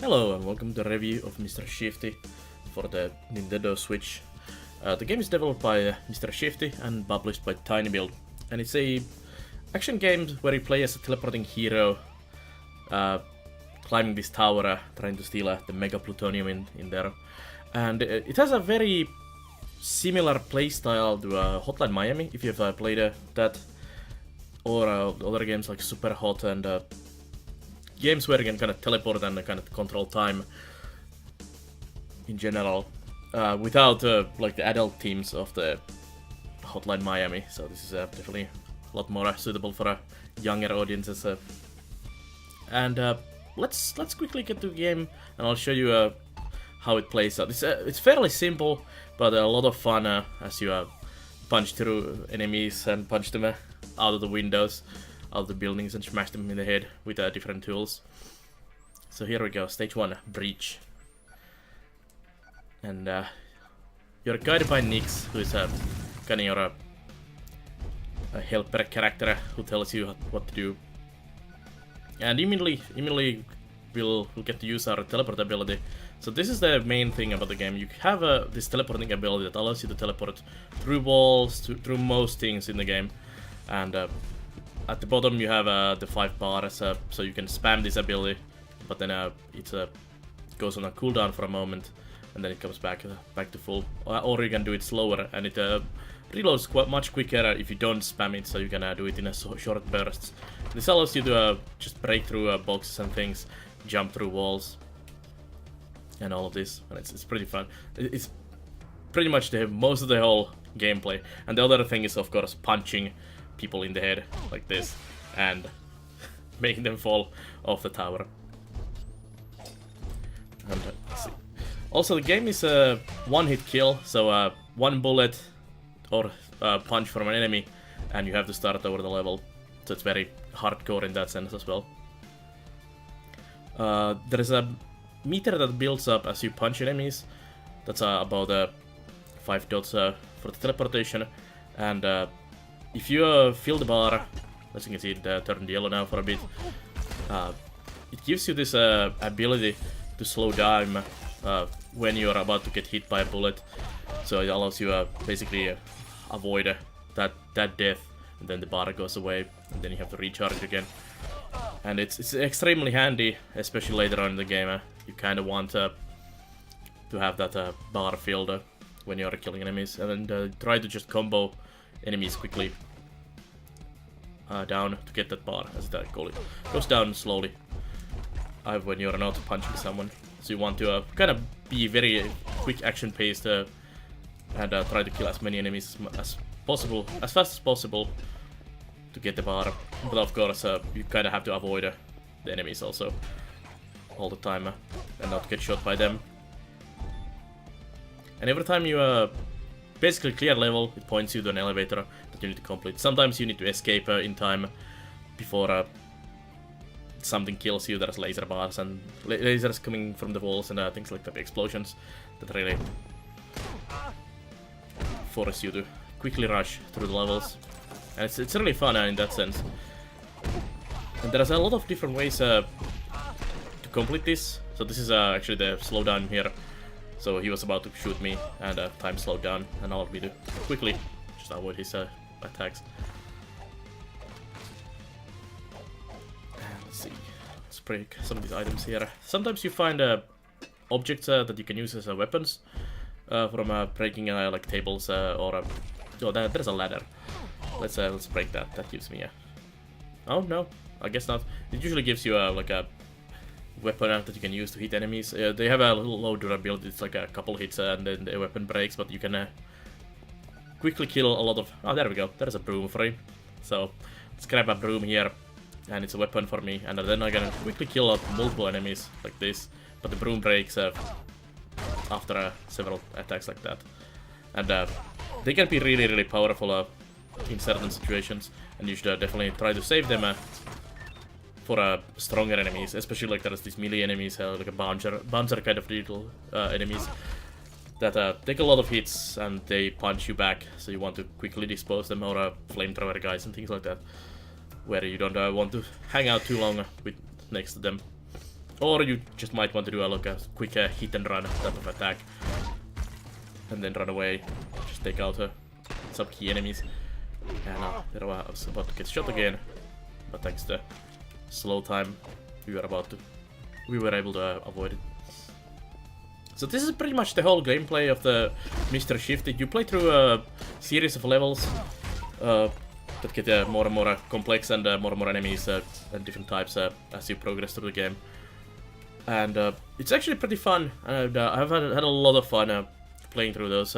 Hello and welcome to the review of Mr. Shifty for the Nintendo Switch. The game is developed by Mr. Shifty and published by tinyBuild, and it's a action game where you play as a teleporting hero, climbing this tower, trying to steal the mega plutonium in there. And it has a very similar playstyle to Hotline Miami, if you've played that, or other games like Super Hot and games where you can kind of teleport and kind of control time in general, without like the adult themes of the Hotline Miami. So this is definitely a lot more suitable for younger audiences. And let's quickly get to the game, and I'll show you how it plays out. It's fairly simple, but a lot of fun as you punch through enemies and punch them out of the windows, out of the buildings, and smash them in the head with different tools. So here we go, stage 1, Breach. And you're guided by Nix, who is kind of your a helper character who tells you what to do. And immediately we'll get to use our teleport ability. So this is the main thing about the game. You have this teleporting ability that allows you to teleport through walls, through most things in the game. And at the bottom you have the 5 bars, so you can spam this ability, but then it goes on a cooldown for a moment, and then it comes back to full. Or you can do it slower, and it reloads much quicker if you don't spam it, so you can do it in a short bursts. This allows you to just break through boxes and things, jump through walls, and all of this, and it's pretty fun. It's pretty much most of the whole gameplay. And the other thing is, of course, punching people in the head like this and making them fall off the tower. And let's see. Also, the game is a one-hit kill, so one bullet or punch from an enemy, and you have to start over the level. So it's very hardcore in that sense as well. There is a meter that builds up as you punch enemies. That's about 5 dots for the teleportation, and if you fill the bar, as you can see, it turned yellow now for a bit. It gives you this ability to slow down when you're about to get hit by a bullet. So it allows you basically avoid that death, and then the bar goes away, and then you have to recharge again. And it's extremely handy, especially later on in the game. You kind of want to have that bar filled when you're killing enemies, and then try to just combo enemies quickly down to get that bar, as that goes down slowly when you're not punching someone. So you want to kind of be very quick action paced and try to kill as many enemies as possible, as fast as possible, to get the bar. But of course you kind of have to avoid the enemies also all the time and not get shot by them. And every time you basically clear level, it points you to an elevator that you need to complete. Sometimes you need to escape in time before something kills you. There's laser bars and lasers coming from the walls and things like that, explosions that really force you to quickly rush through the levels. And it's really fun in that sense. And there's a lot of different ways to complete this. So this is actually the slowdown here. So he was about to shoot me, and time slowed down, and allowed me to quickly just avoid his attacks. And let's see, let's break some of these items here. Sometimes you find objects that you can use as weapons from breaking like tables or oh, there's a ladder. Let's break that. That gives me a... Oh no, I guess not. It usually gives you like a weapon that you can use to hit enemies. They have a little low durability. It's like a couple hits and then the weapon breaks, but you can quickly kill a lot of... Oh, there we go. There's a broom for him. So let's grab a broom here, and it's a weapon for me, and then I can quickly kill multiple enemies like this. But the broom breaks after several attacks like that. And they can be really powerful in certain situations, and you should definitely try to save them for stronger enemies, especially like there's these melee enemies, like a bouncer kind of little enemies that take a lot of hits and they punch you back, so you want to quickly dispose them, or flamethrower guys and things like that, where you don't want to hang out too long next to them. Or you just might want to do like a quick hit and run type of attack. And then run away. Just take out some key enemies. And there I was about to get shot again. But thanks to slow time, we were able to avoid it. So this is pretty much the whole gameplay of the Mr. Shifty. You play through a series of levels that get more and more complex and more and more enemies and different types as you progress through the game. And it's actually pretty fun, and I've had a lot of fun playing through those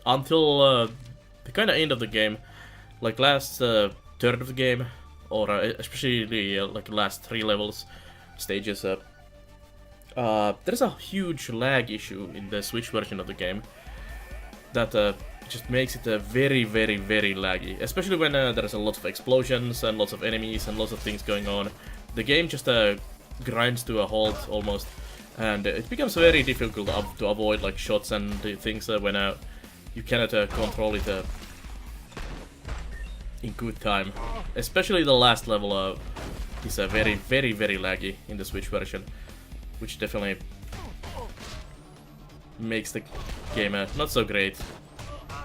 until the kind of end of the game, like last third of the game, or especially like the last 3 levels, stages. There's a huge lag issue in the Switch version of the game that just makes it very, very, very laggy. Especially when there's a lot of explosions and lots of enemies and lots of things going on. The game just grinds to a halt almost, and it becomes very difficult to avoid like shots and things when you cannot control it in good time. Especially the last level is very, very, very laggy in the Switch version, which definitely makes the game not so great.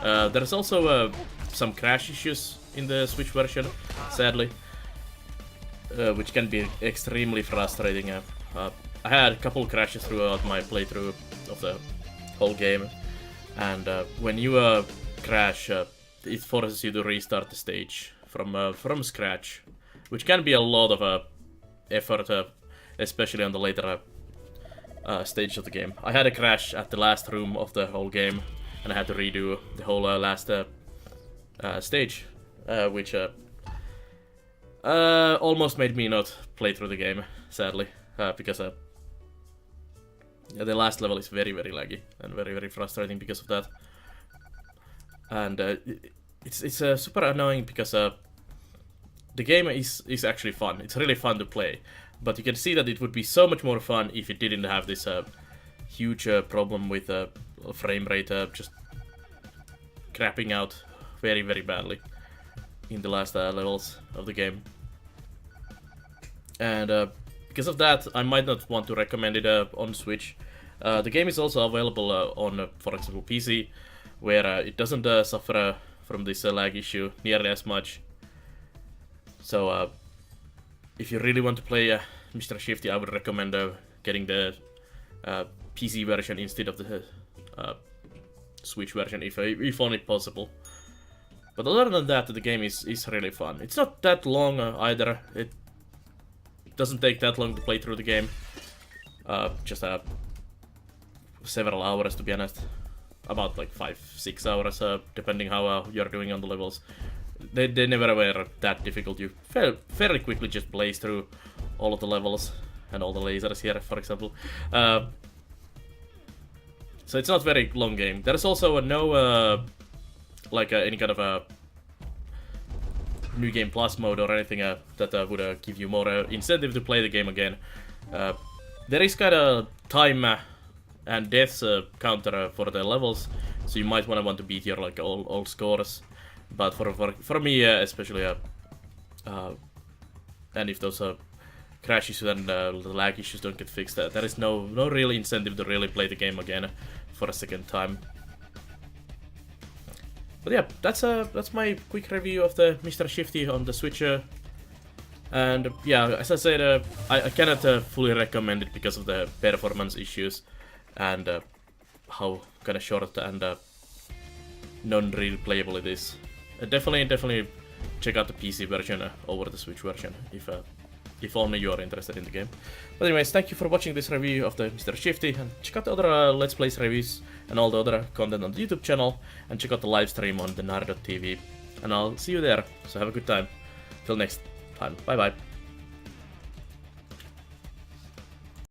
There's also some crash issues in the Switch version, sadly, which can be extremely frustrating. I had a couple crashes throughout my playthrough of the whole game, and when you crash, it forces you to restart the stage from scratch, which can be a lot of effort, especially on the later stage of the game. I had a crash at the last room of the whole game, and I had to redo the whole last stage, which almost made me not play through the game, sadly, because the last level is very, very laggy and very, very frustrating because of that. And it's super annoying because the game is actually fun. It's really fun to play, but you can see that it would be so much more fun if it didn't have this huge problem with frame rate just crapping out very, very badly in the last levels of the game. And because of that, I might not want to recommend it on Switch. The game is also available on, for example, PC, where it doesn't suffer from this lag issue nearly as much. So if you really want to play Mr. Shifty, I would recommend getting the PC version instead of the Switch version, if only possible. But other than that, the game is really fun. It's not that long either. It doesn't take that long to play through the game. Just several hours, to be honest. About like 5-6 hours, depending how you're doing on the levels. They never were that difficult. You fairly quickly just blaze through all of the levels and all the lasers here, for example. So it's not a very long game. There's also no any kind of a New Game Plus mode or anything that would give you more incentive to play the game again. There is kind of time and deaths counter for the levels, so you might want to beat your like all scores. But for me especially, and if those crash issues and the lag issues don't get fixed, there is no real incentive to really play the game again for a second time. But yeah, that's my quick review of the Mr. Shifty on the Switch. And yeah, as I said, I cannot fully recommend it because of the performance issues and how kind of short and non-real playable it is. Definitely check out the PC version over the Switch version if only you are interested in the game. But anyways, thank you for watching this review of the Mr. Shifty, and check out the other Let's Plays reviews and all the other content on the YouTube channel, and check out the live stream on the Nard.tv, and I'll see you there, so have a good time. Till next time, bye bye.